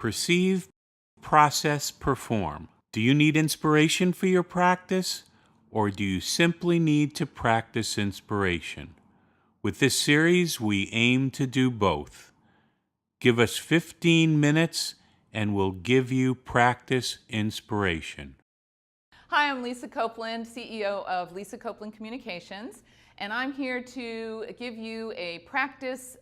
Perceive, process, perform. Do you need inspiration for your practice, or do you simply need to practice inspiration? With this series, we aim to do both. Give us 15 minutes and we'll give you practice inspiration. Hi, I'm Lisa Copeland, CEO of Lisa Copeland Communications, and I'm here to give you a practice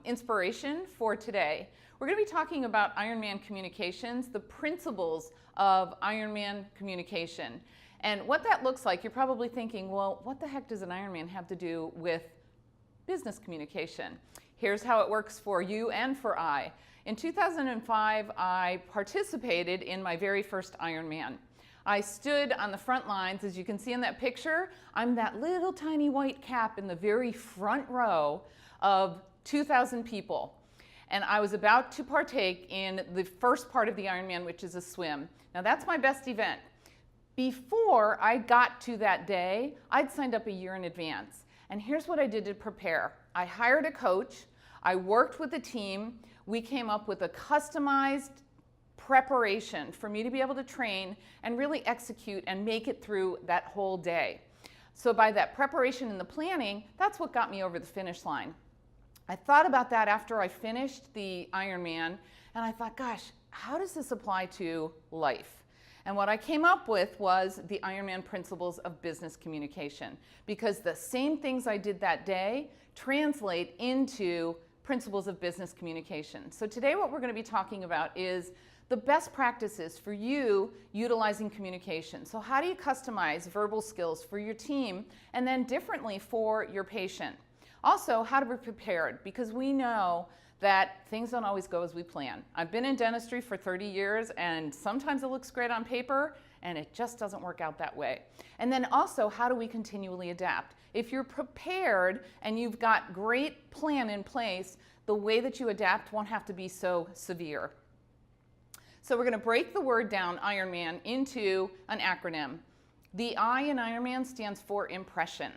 inspiration for today. We're going to be talking about Ironman communications, the principles of Ironman communication. And what that looks like, you're probably thinking, well, what the heck does an Ironman have to do with business communication? Here's how it works for you and for I. In 2005, I participated in my very first Ironman. I stood on the front lines. As you can see in that picture, I'm that little tiny white cap in the very front row of 2,000 people. And I was about to partake in the first part of the Ironman, which is a swim. Now that's my best event. Before I got to that day, I'd signed up a year in advance. And here's what I did to prepare. I hired a coach. I worked with a team. We came up with a customized preparation for me to be able to train and really execute and make it through that whole day. So by that preparation and the planning, that's what got me over the finish line. I thought about that after I finished the Ironman, and I thought, gosh, how does this apply to life? And what I came up with was the Ironman principles of business communication, because the same things I did that day translate into principles of business communication. So today what we're going to be talking about is the best practices for you utilizing communication. So how do you customize verbal skills for your team and then differently for your patient? Also, how to be prepared, because we know that things don't always go as we plan. I've been in dentistry for 30 years and sometimes it looks great on paper and it just doesn't work out that way. And then also, how do we continually adapt? If you're prepared and you've got great plan in place, the way that you adapt won't have to be so severe. So we're going to break the word down, Ironman, into an acronym. The I in Ironman stands for impression.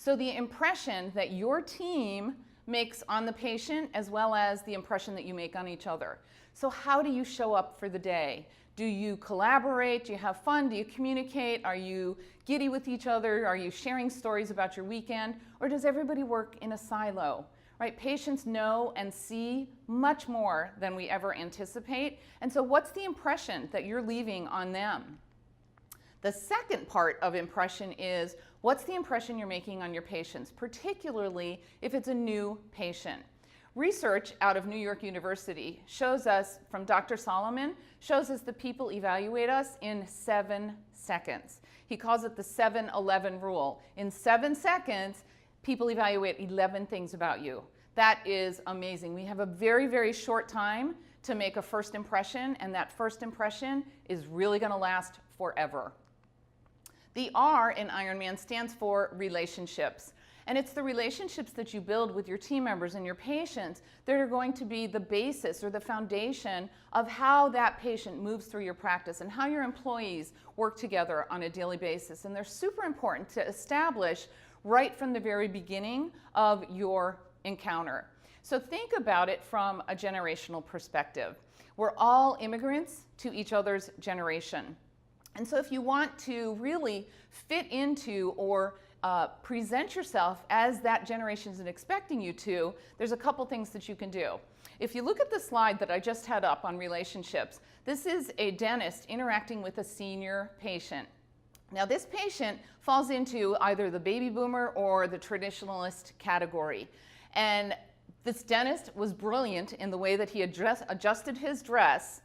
So the impression that your team makes on the patient as well as the impression that you make on each other. So how do you show up for the day? Do you collaborate? Do you have fun? Do you communicate? Are you giddy with each other? Are you sharing stories about your weekend? Or does everybody work in a silo? Right? Patients know and see much more than we ever anticipate. And so what's the impression that you're leaving on them? The second part of impression is what's the impression you're making on your patients, particularly if it's a new patient. Research out of New York University shows us, from Dr. Solomon, shows us that people evaluate us in 7 seconds. He calls it the 7-11 rule. In 7 seconds, people evaluate 11 things about you. That is amazing. We have a very, very short time to make a first impression, and that first impression is really going to last forever. The R in Ironman stands for relationships. And it's the relationships that you build with your team members and your patients that are going to be the basis or the foundation of how that patient moves through your practice and how your employees work together on a daily basis. And they're super important to establish right from the very beginning of your encounter. So think about it from a generational perspective. We're all immigrants to each other's generation. And so if you want to really fit into or present yourself as that generation is expecting you to, there's a couple things that you can do. If you look at the slide that I just had up on relationships, this is a dentist interacting with a senior patient. Now this patient falls into either the baby boomer or the traditionalist category. And this dentist was brilliant in the way that he adjusted his dress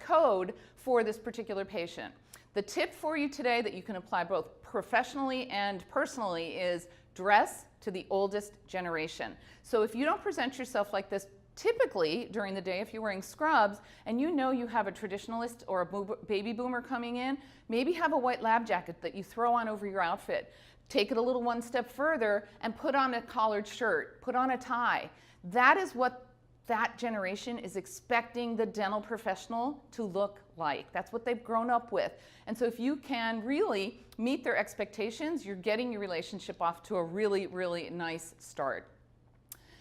code for this particular patient. The tip for you today that you can apply both professionally and personally is dress to the oldest generation. So if you don't present yourself like this typically during the day, if you're wearing scrubs and you know you have a traditionalist or a baby boomer coming in, maybe have a white lab jacket that you throw on over your outfit. Take it a little one step further and put on a collared shirt, put on a tie. That is what that generation is expecting the dental professional to look like. That's what they've grown up with. And so if you can really meet their expectations, you're getting your relationship off to a really, really nice start.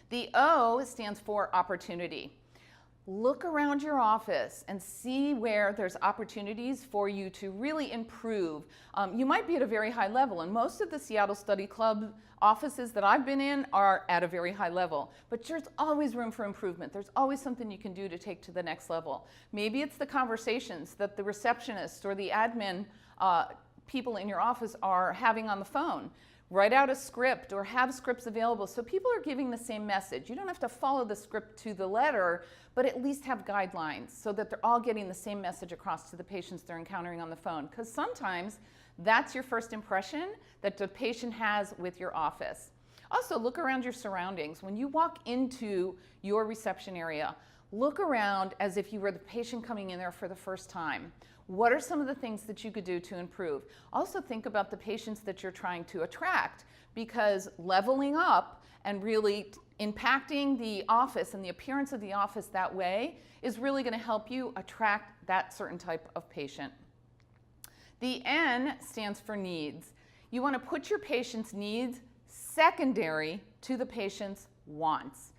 The O stands for opportunity. look around your office and see where there's opportunities for you to really improve. You might be at a very high level, and most of the Seattle Study Club offices that I've been in are at a very high level, but there's always room for improvement. There's always something you can do to take to the next level. Maybe it's the conversations that the receptionists or the admin people in your office are having on the phone. Write out a script or have scripts available so people are giving the same message. You don't have to follow the script to the letter, but at least have guidelines so that they're all getting the same message across to the patients they're encountering on the phone. Because sometimes that's your first impression that the patient has with your office. Also, look around your surroundings. When you walk into your reception area, look around as if you were the patient coming in there for the first time. What are some of the things that you could do to improve? Also think about the patients that you're trying to attract, because leveling up and really impacting the office and the appearance of the office that way is really going to help you attract that certain type of patient. The N stands for needs. You want to put your patient's needs secondary to the patient's wants.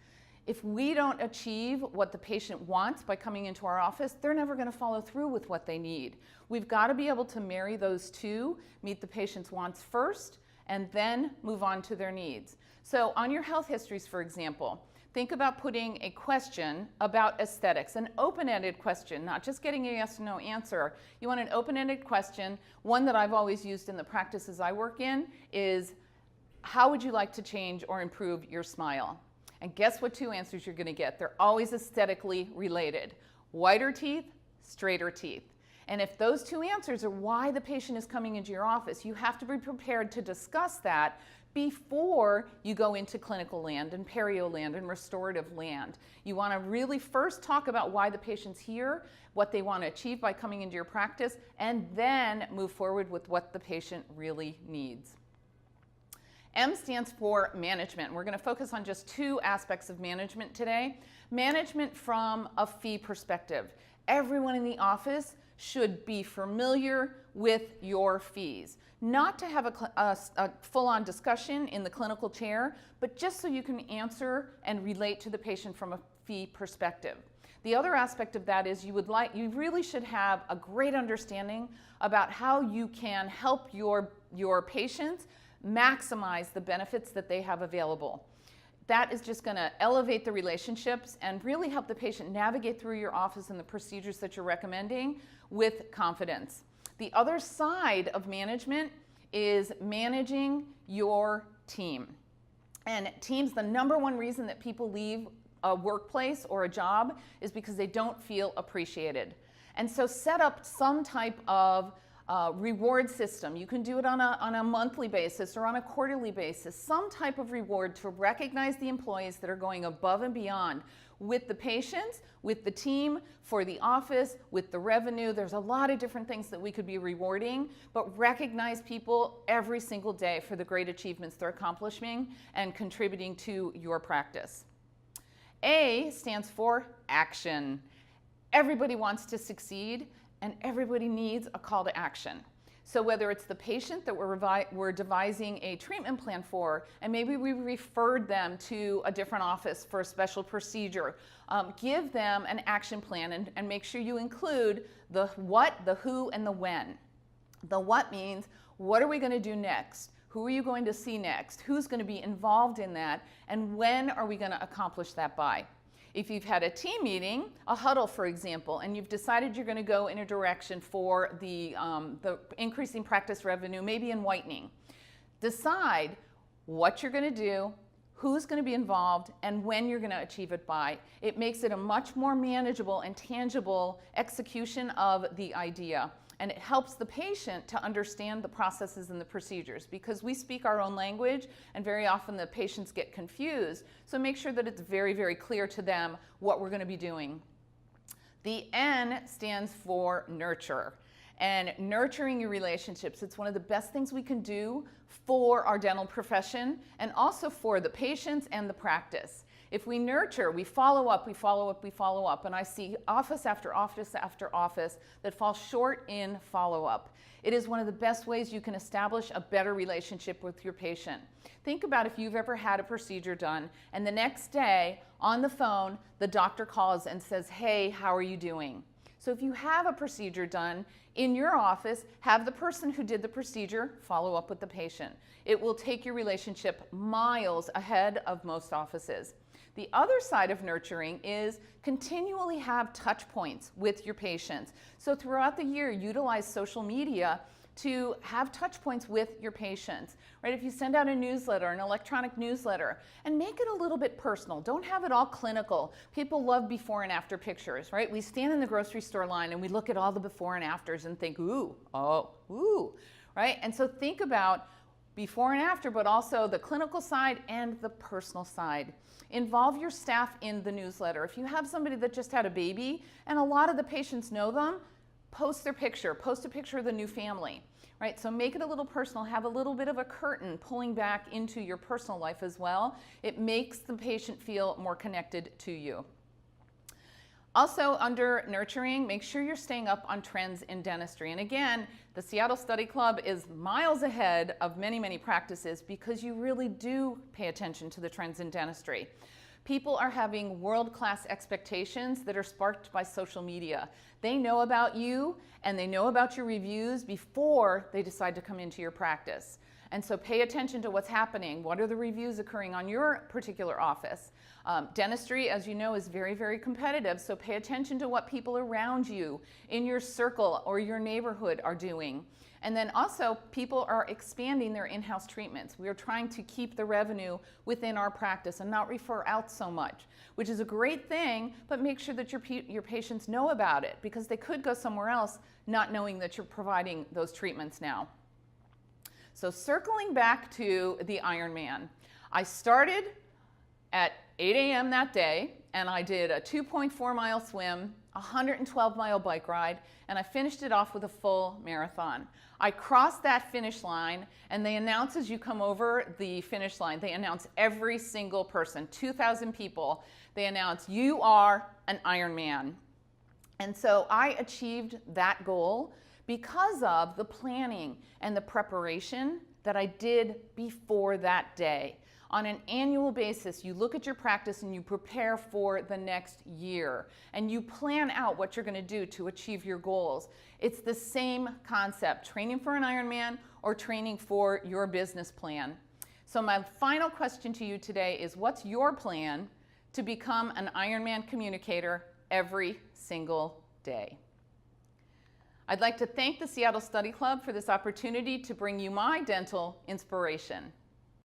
If we don't achieve what the patient wants by coming into our office, they're never going to follow through with what they need. We've got to be able to marry those two, meet the patient's wants first, and then move on to their needs. So on your health histories, for example, think about putting a question about aesthetics, an open-ended question, not just getting a yes or no answer. You want an open-ended question. One that I've always used in the practices I work in is, how would you like to change or improve your smile? And guess what two answers you're going to get? They're always aesthetically related. Whiter teeth, straighter teeth. And if those two answers are why the patient is coming into your office, you have to be prepared to discuss that before you go into clinical land and perio land and restorative land. You want to really first talk about why the patient's here, what they want to achieve by coming into your practice, and then move forward with what the patient really needs. M stands for management. We're going to focus on just two aspects of management today. Management from a fee perspective. Everyone in the office should be familiar with your fees. Not to have a full-on discussion in the clinical chair, but just so you can answer and relate to the patient from a fee perspective. The other aspect of that is you really should have a great understanding about how you can help your patients maximize the benefits that they have available. That is just going to elevate the relationships and really help the patient navigate through your office and the procedures that you're recommending with confidence. The other side of management is managing your team. And teams, the number one reason that people leave a workplace or a job is because they don't feel appreciated. And so set up some type of reward system. You can do it on a monthly basis or on a quarterly basis, some type of reward to recognize the employees that are going above and beyond with the patients, with the team, for the office, with the revenue. There's a lot of different things that we could be rewarding, but recognize people every single day for the great achievements they're accomplishing and contributing to your practice. A stands for action. Everybody wants to succeed, and everybody needs a call to action. So whether it's the patient that we're devising a treatment plan for, and maybe we referred them to a different office for a special procedure, give them an action plan and make sure you include the what, the who, and the when. The what means, what are we going to do next? Who are you going to see next? Who's going to be involved in that? And when are we going to accomplish that by? If you've had a team meeting, a huddle for example, and you've decided you're going to go in a direction for the increasing practice revenue, maybe in whitening, decide what you're going to do, who's going to be involved, and when you're going to achieve it by. It makes it a much more manageable and tangible execution of the idea. And it helps the patient to understand the processes and the procedures, because we speak our own language and very often the patients get confused. So make sure that it's very, very clear to them what we're going to be doing. The N stands for nurture. And nurturing your relationships, it's one of the best things we can do for our dental profession and also for the patients and the practice. If we nurture, we follow up, we follow up, we follow up. And I see office after office after office that fall short in follow-up. It is one of the best ways you can establish a better relationship with your patient. Think about if you've ever had a procedure done and the next day on the phone, the doctor calls and says, "Hey, how are you doing?" So if you have a procedure done in your office, have the person who did the procedure follow up with the patient. It will take your relationship miles ahead of most offices. The other side of nurturing is continually have touch points with your patients. So throughout the year, utilize social media to have touch points with your patients, right? If you send out a newsletter, an electronic newsletter, and make it a little bit personal. Don't have it all clinical. People love before and after pictures, right? We stand in the grocery store line and we look at all the before and afters and think, ooh, oh, ooh, right? And so think about before and after, but also the clinical side and the personal side. Involve your staff in the newsletter. If you have somebody that just had a baby and a lot of the patients know them, post their picture, post a picture of the new family, right? So make it a little personal, have a little bit of a curtain pulling back into your personal life as well. It makes the patient feel more connected to you. Also, under nurturing, make sure you're staying up on trends in dentistry. And again, the Seattle Study Club is miles ahead of many, many practices because you really do pay attention to the trends in dentistry. People are having world-class expectations that are sparked by social media. They know about you and they know about your reviews before they decide to come into your practice. And so pay attention to what's happening. What are the reviews occurring on your particular office? Dentistry, as you know, is very, very competitive, so pay attention to what people around you in your circle or your neighborhood are doing. And then also, people are expanding their in-house treatments. We are trying to keep the revenue within our practice and not refer out so much, which is a great thing, but make sure that your patients know about it because they could go somewhere else not knowing that you're providing those treatments now. So circling back to the Ironman, I started at 8 a.m. that day, and I did a 2.4-mile swim, a 112-mile bike ride, and I finished it off with a full marathon. I crossed that finish line, and they announce as you come over the finish line, they announce every single person, 2,000 people, they announce, you are an Ironman. And so I achieved that goal because of the planning and the preparation that I did before that day. On an annual basis, you look at your practice and you prepare for the next year and you plan out what you're going to do to achieve your goals. It's the same concept, training for an Ironman or training for your business plan. So my final question to you today is, what's your plan to become an Ironman communicator every single day? I'd like to thank the Seattle Study Club for this opportunity to bring you my dental inspiration.